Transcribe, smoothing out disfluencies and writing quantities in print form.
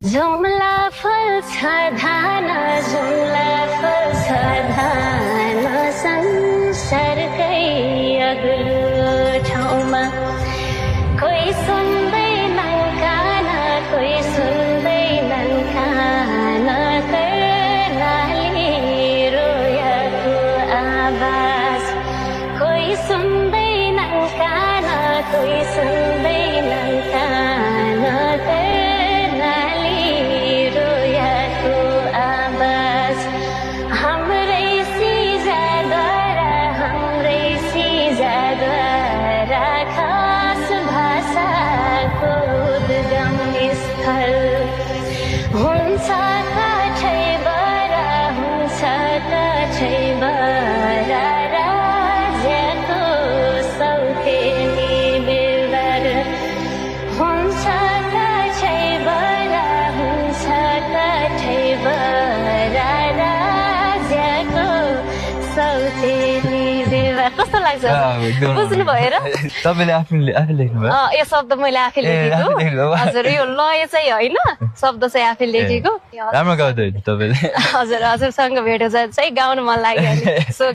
जुम्ला फल्छ धान जुम्ला फल्छ धान संसारकै अग्लो ठाउँमा कोही सुन्दैनन् कान कोही सुन्दैनन् कान कर्णाली रोयाको आवाज कोही सुन्दैनन् कान कोही सुन्दैनन् कान कर्णाली रोयाको आवाज हाम्रै सिजाद्वारा खास भाषाको उद्गम स्थल हुन्छ काठैबरा राज्यको सौतेनी बेलर हुन्छ काठैबरा राज्यको सौतेनी बेलर कस्तो लाग्छ बुझ्नु भयो र तपाईले आफैले लेख्नुभयो यो शब्द मैले आफै लेखेको हजुर यो लय चाहिँ होइन शब्द चाहिँ आफै लेखेको राम्रो गाउँदै तपाईँले हजुर हजुरसँग भेटेर चाहिँ गाउनु मन लाग्यो सो